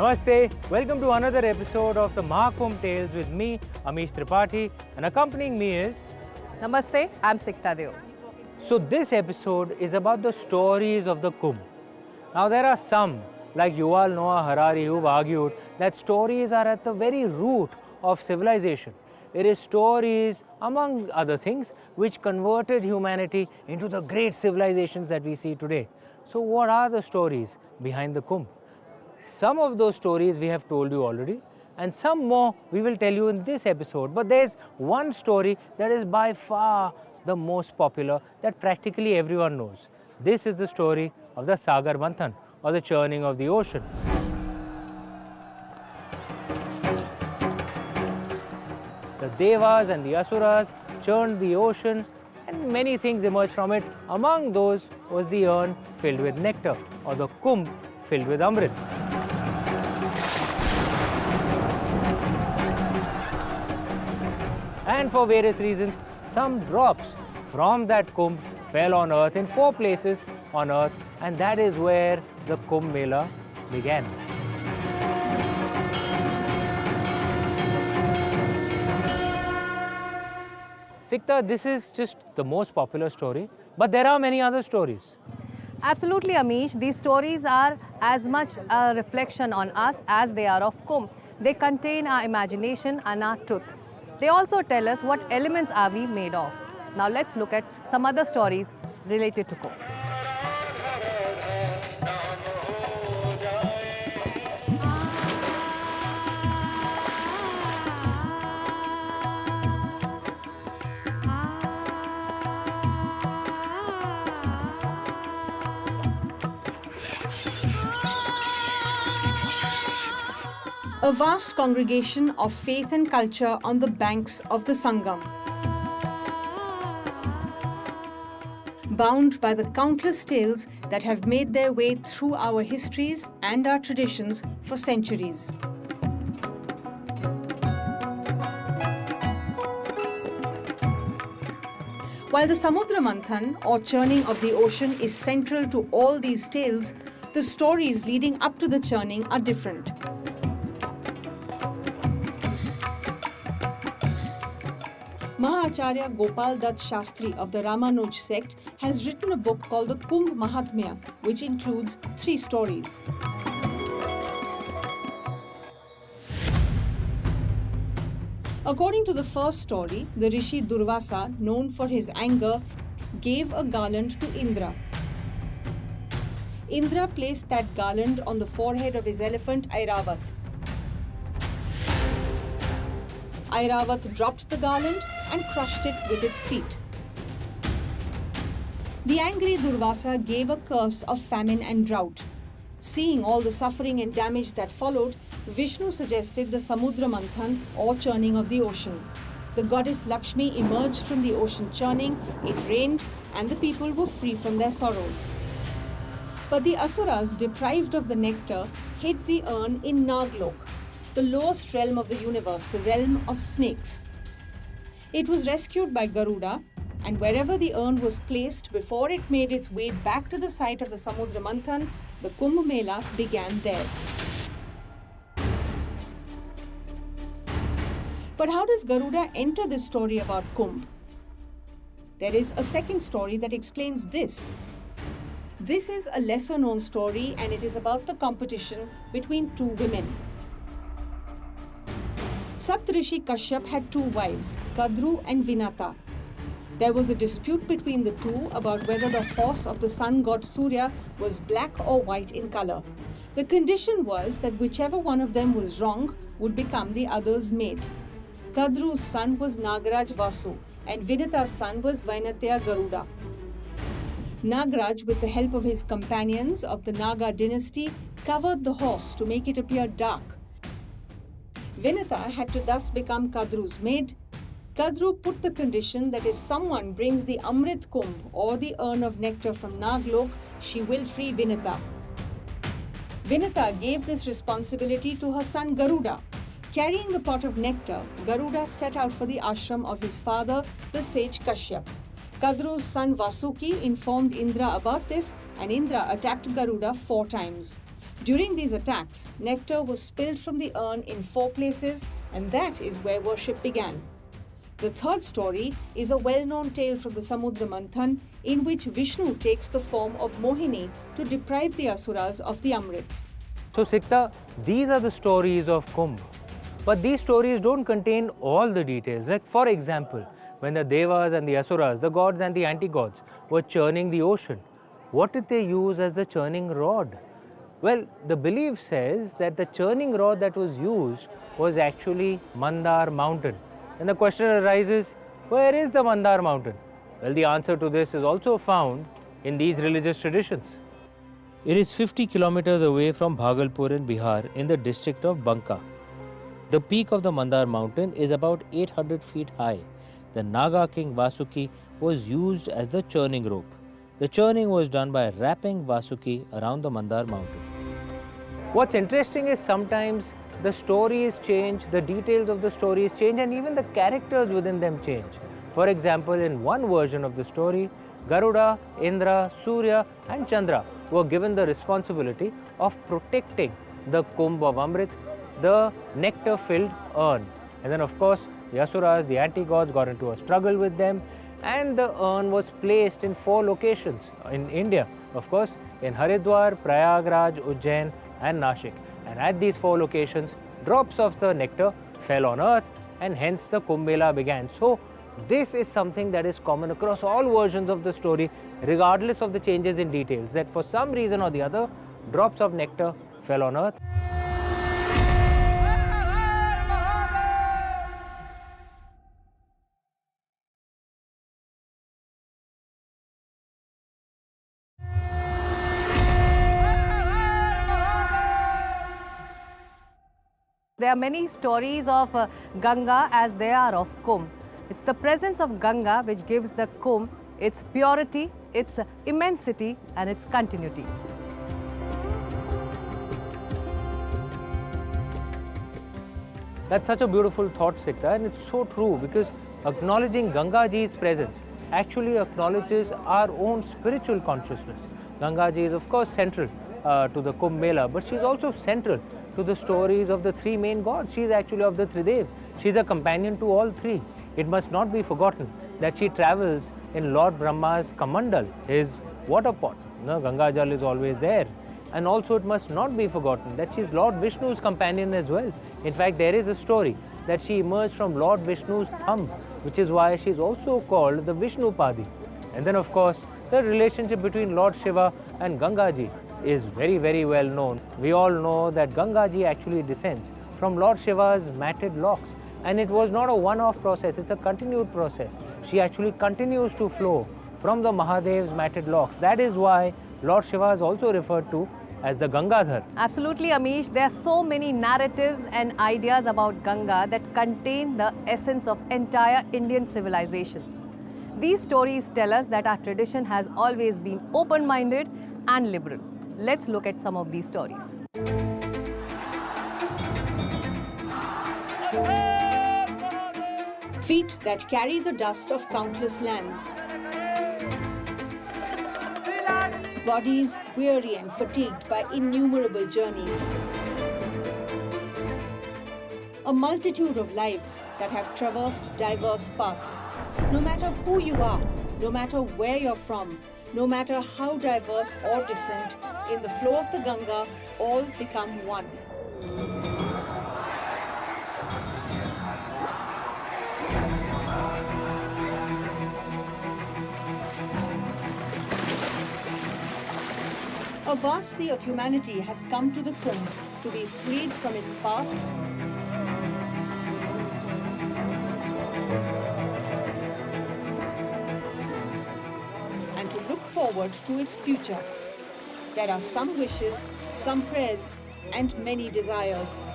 Namaste, welcome to another episode of the Mahakumbh Tales with me, Amish Tripathi, and accompanying me is... Namaste, I'm Tridev. So this episode is about the stories of the Kumbh. Now there are some, like Yuval Noah Harari, who've argued that stories are at the very root of civilization. It is stories, among other things, which converted humanity into the great civilizations that we see today. So what are the stories behind the Kumbh? Some of those stories we have told you already, and some more we will tell you in this episode. But there's one story that is by far the most popular that practically everyone knows. This is the story of the Sagar Manthan, or the churning of the ocean. The Devas and the Asuras churned the ocean, and many things emerged from it. Among those was the urn filled with nectar, or the Kumbh filled with Amrit. And for various reasons, some drops from that Kumbh fell on earth in 4 places on earth, and that is where the Kumbh Mela began. Sikta, this is just the most popular story, but there are many other stories. Absolutely, Amish. These stories are as much a reflection on us as they are of Kumbh. They contain our imagination and our truth. They also tell us what elements are we made of. Now let's look at some other stories related to Kumbh. A vast congregation of faith and culture on the banks of the Sangam. Bound by the countless tales that have made their way through our histories and our traditions for centuries. While the Samudra Manthan, or churning of the ocean, is central to all these tales, the stories leading up to the churning are different. Mahacharya Gopal Dutt Shastri of the Ramanuj sect has written a book called the Kumbh Mahatmya, which includes 3 stories. According to the first story, the Rishi Durvasa, known for his anger, gave a garland to Indra. Indra placed that garland on the forehead of his elephant Airavat. Airavat dropped the garland and crushed it with its feet. The angry Durvasa gave a curse of famine and drought. Seeing all the suffering and damage that followed, Vishnu suggested the Samudra Manthan, or churning of the ocean. The goddess Lakshmi emerged from the ocean churning, it rained, and the people were free from their sorrows. But the Asuras, deprived of the nectar, hid the urn in Naglok, the lowest realm of the universe, the realm of snakes. It was rescued by Garuda, and wherever the urn was placed before it made its way back to the site of the Samudra Manthan, the Kumbh Mela began there. But how does Garuda enter this story about Kumbh? There is a second story that explains this. This is a lesser known story, and it is about the competition between 2 women. Saptarishi Kashyap had 2 wives, Kadru and Vinata. There was a dispute between the 2 about whether the horse of the sun god Surya was black or white in color. The condition was that whichever one of them was wrong would become the other's maid. Kadru's son was Nagaraj Vasu, and Vinata's son was Vainatya Garuda. Nagaraj, with the help of his companions of the Naga dynasty, covered the horse to make it appear dark. Vinata had to thus become Kadru's maid. Kadru put the condition that if someone brings the Amrit Kumbh, or the urn of nectar from Naglok, she will free Vinata. Vinata gave this responsibility to her son Garuda. Carrying the pot of nectar, Garuda set out for the ashram of his father, the sage Kashyap. Kadru's son Vasuki informed Indra about this, and Indra attacked Garuda 4 times. During these attacks, nectar was spilled from the urn in 4 places, and that is where worship began. The third story is a well-known tale from the Samudra Manthan, in which Vishnu takes the form of Mohini to deprive the Asuras of the Amrit. So Sikta, these are the stories of Kumbh. But these stories don't contain all the details. Like for example, when the Devas and the Asuras, the gods and the anti-gods, were churning the ocean, what did they use as the churning rod? Well, the belief says that the churning rod that was used was actually Mandar mountain. And the question arises, where is the Mandar mountain? Well, the answer to this is also found in these religious traditions. It is 50 kilometers away from Bhagalpur in Bihar in the district of Banka. The peak of the Mandar mountain is about 800 feet high. The Naga king Vasuki was used as the churning rope. The churning was done by wrapping Vasuki around the Mandar mountain. What's interesting is sometimes the stories change, the details of the stories change, and even the characters within them change. For example, in one version of the story, Garuda, Indra, Surya and Chandra were given the responsibility of protecting the Kumbh of Amrit, the nectar-filled urn. And then of course, the Asuras, the anti-gods, got into a struggle with them, and the urn was placed in 4 locations in India. Of course, in Haridwar, Prayagraj, Ujjain and Nashik. And at these 4 locations, drops of the nectar fell on earth, and hence the Kumbh Mela began. So this is something that is common across all versions of the story, regardless of the changes in details, that for some reason or the other, drops of nectar fell on earth. There are many stories of Ganga as there are of Kumbh. It's the presence of Ganga which gives the Kumbh its purity, its immensity and its continuity. That's such a beautiful thought, Sikta, and it's so true, because acknowledging Ganga Ji's presence actually acknowledges our own spiritual consciousness. Ganga Ji is of course central to the Kumbh Mela, but she's also central to the stories of the 3 main gods. She is actually of the Tridev. She is a companion to all 3. It must not be forgotten that she travels in Lord Brahma's Kamandal, his water pot. Ganga Jal is always there. And also it must not be forgotten that she is Lord Vishnu's companion as well. In fact, there is a story that she emerged from Lord Vishnu's thumb, which is why she is also called the Vishnu Padi. And then of course, the relationship between Lord Shiva and Ganga Ji is very, very well known. We all know that Ganga Ji actually descends from Lord Shiva's matted locks, and it was not a one-off process, it's a continued process. She actually continues to flow from the Mahadev's matted locks. That is why Lord Shiva is also referred to as the Gangadhar. Absolutely, Amish. There are so many narratives and ideas about Ganga that contain the essence of entire Indian civilization. These stories tell us that our tradition has always been open-minded and liberal. Let's look at some of these stories. Feet that carry the dust of countless lands. Bodies weary and fatigued by innumerable journeys. A multitude of lives that have traversed diverse paths. No matter who you are, no matter where you're from, no matter how diverse or different, in the flow of the Ganga, all become one. A vast sea of humanity has come to the Kumbh to be freed from its past and to look forward to its future. There are some wishes, some prayers, and many desires.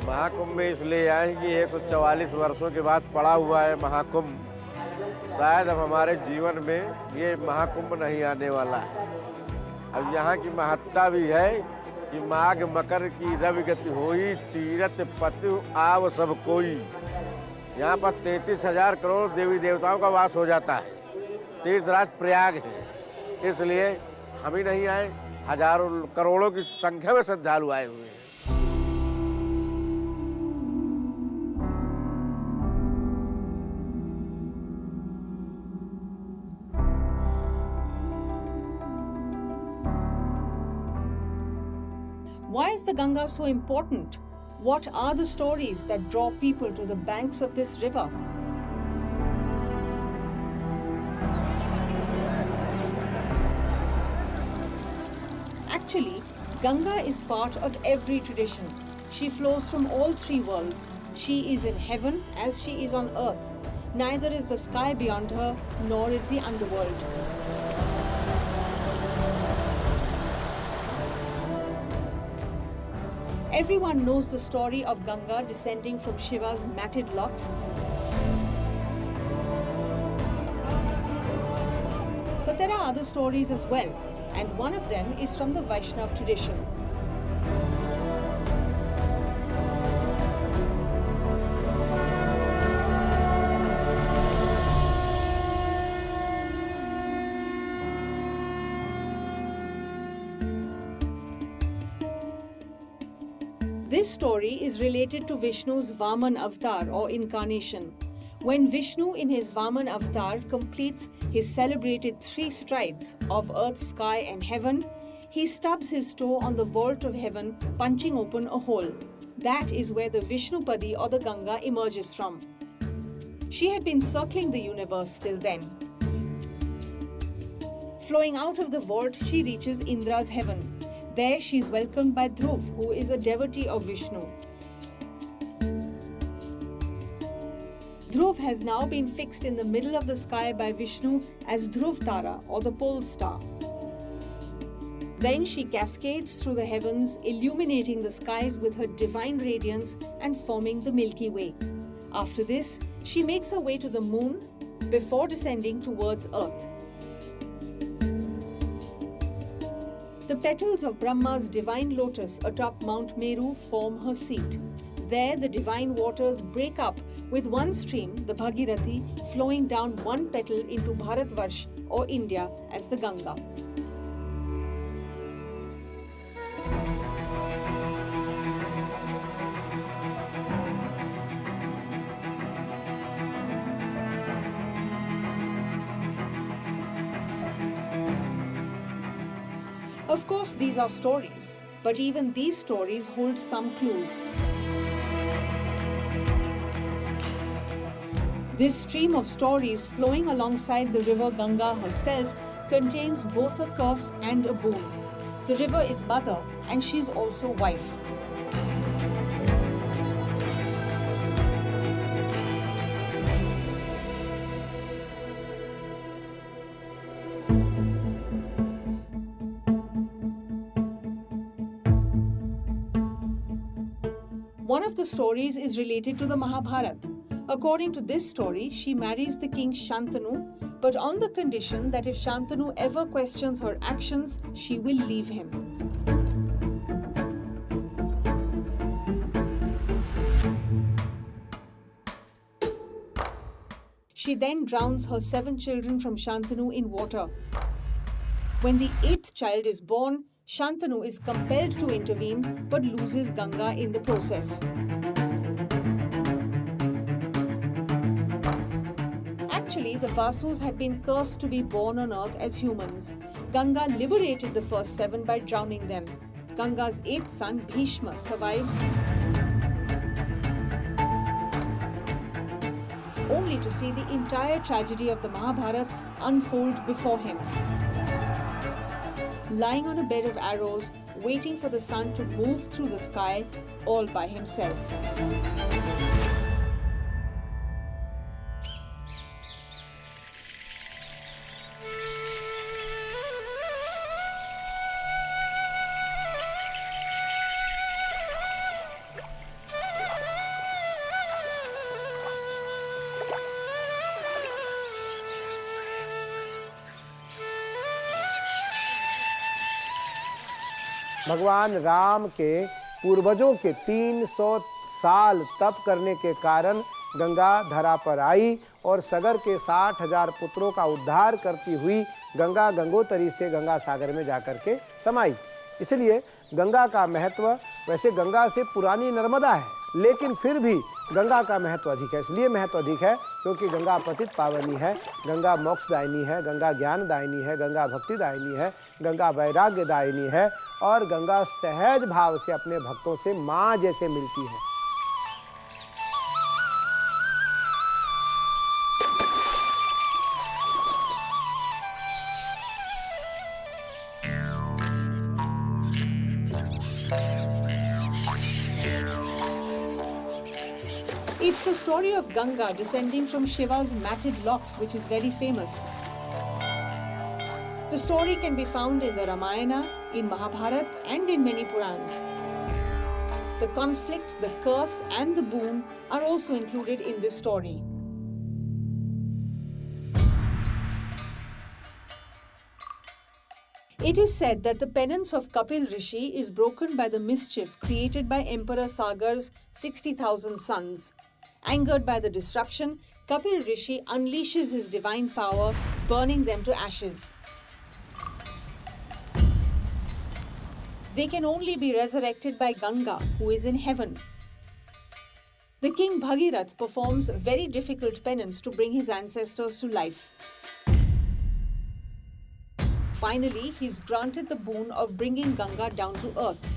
Mahakumbh में इसलिए आए कि 144 वर्षों के बाद पड़ा हुआ है महाकुंभ। शायद अब हमारे जीवन में ये महाकुंभ नहीं आने वाला है। अब यहाँ की महत्ता भी है कि माघ मकर की रवि गति होई, तीरथ पति आव सब कोई। यहाँ पर 33,000 करोड़ देवी देवताओं का वास हो जाता है। तीर्थराज प्रयाग है, इसलिए हम ही नहीं आए, हजारों करोड़ों की संख्या में श्रद्धालु आए हुए हैं। Why is the Ganga so important? What are the stories that draw people to the banks of this river? Actually, Ganga is part of every tradition. She flows from all three worlds. She is in heaven as she is on earth. Neither is the sky beyond her, nor is the underworld. Everyone knows the story of Ganga descending from Shiva's matted locks. But there are other stories as well, and one of them is from the Vaishnav tradition. This story is related to Vishnu's Vaman avatar or incarnation. When Vishnu in his Vaman avatar completes his celebrated 3 strides of earth, sky and heaven, he stubs his toe on the vault of heaven, punching open a hole. That is where the Vishnupadi or the Ganga emerges from. She had been circling the universe till then. Flowing out of the vault, she reaches Indra's heaven. There she is welcomed by Dhruv, who is a devotee of Vishnu. Dhruv has now been fixed in the middle of the sky by Vishnu as Dhruv Tara or the pole star. Then she cascades through the heavens, illuminating the skies with her divine radiance and forming the Milky Way. After this, she makes her way to the moon before descending towards earth. The petals of Brahma's divine lotus atop Mount Meru form her seat. There, the divine waters break up with one stream, the Bhagirathi, flowing down one petal into Bharatvarsh or India as the Ganga. Of course, these are stories, but even these stories hold some clues. This stream of stories flowing alongside the river Ganga herself contains both a curse and a boon. The river is mother and she's also wife. One of the stories is related to the Mahabharata. According to this story, she marries the king Shantanu, but on the condition that if Shantanu ever questions her actions, she will leave him. She then drowns her 7 children from Shantanu in water. When the 8th child is born, Shantanu is compelled to intervene but loses Ganga in the process. Actually, the Vasus had been cursed to be born on earth as humans. Ganga liberated the first 7 by drowning them. Ganga's 8th son, Bhishma, survives, only to see the entire tragedy of the Mahabharata unfold before him. Lying on a bed of arrows, waiting for the sun to move through the sky all by himself. भगवान राम के पूर्वजों के 300 साल तप करने के कारण गंगा धरा पर आई और सगर के 60,000 पुत्रों का उद्धार करती हुई गंगा गंगोत्री से गंगा सागर में जाकर के समाई। इसलिए गंगा का महत्व, वैसे गंगा से पुरानी नर्मदा है, लेकिन फिर भी गंगा का महत्व अधिक है। इसलिए महत्व अधिक है क्योंकि गंगा पतित पावनी है, गंगा मोक्षदायिनी है, गंगा ज्ञानदायिनी है, गंगा भक्तिदायिनी है, गंगा वैराग्यदायिनी है और गंगा सहज भाव से अपने भक्तों से माँ जैसे मिलती है। It's the story of Ganga descending from Shiva's matted locks which is very famous. The story can be found in the Ramayana, in Mahabharata and in many Purans. The conflict, the curse and the boon are also included in this story. It is said that the penance of Kapil Rishi is broken by the mischief created by Emperor Sagar's 60,000 sons. Angered by the disruption, Kapil Rishi unleashes his divine power, burning them to ashes. They can only be resurrected by Ganga, who is in heaven. The king Bhagirath performs very difficult penance to bring his ancestors to life. Finally, he is granted the boon of bringing Ganga down to earth.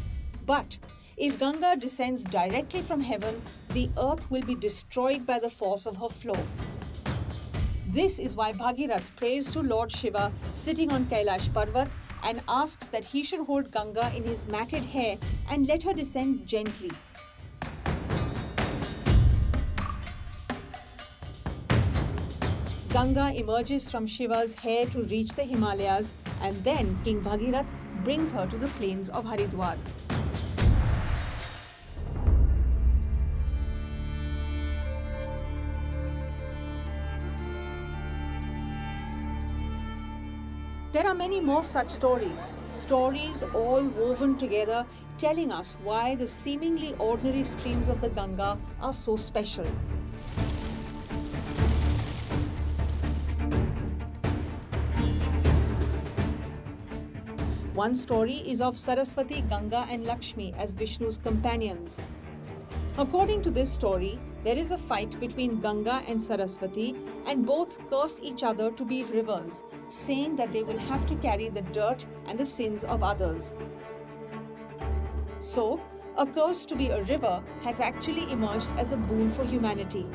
But if Ganga descends directly from heaven, the earth will be destroyed by the force of her flow. This is why Bhagirath prays to Lord Shiva sitting on Kailash Parvat and asks that he should hold Ganga in his matted hair and let her descend gently. Ganga emerges from Shiva's hair to reach the Himalayas, and then King Bhagirath brings her to the plains of Haridwar. There are many more such stories all woven together, telling us why the seemingly ordinary streams of the Ganga are so special. One story is of Saraswati, Ganga and Lakshmi as Vishnu's companions. According to this story, there is a fight between Ganga and Saraswati, and both curse each other to be rivers, saying that they will have to carry the dirt and the sins of others. So, a curse to be a river has actually emerged as a boon for humanity.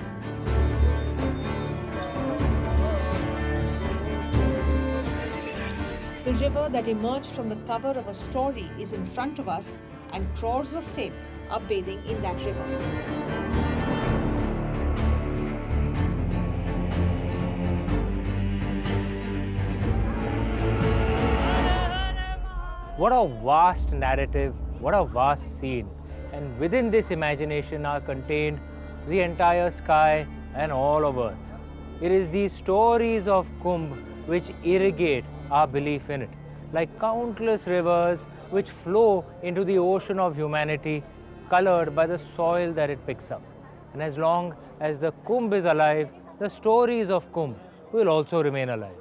The river that emerged from the cover of a story is in front of us, and crores of faiths are bathing in that river. What a vast narrative, what a vast scene. And within this imagination are contained the entire sky and all of earth. It is these stories of Kumbh which irrigate our belief in it, like countless rivers which flow into the ocean of humanity, colored by the soil that it picks up. And as long as the Kumbh is alive, the stories of Kumbh will also remain alive.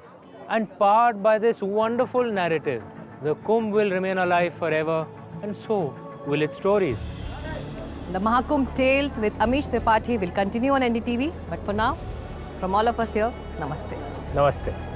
And powered by this wonderful narrative, the Kumbh will remain alive forever, and so will its stories. The Mahakumbh Tales with Amish Tripathi will continue on NDTV. But for now, from all of us here, Namaste. Namaste.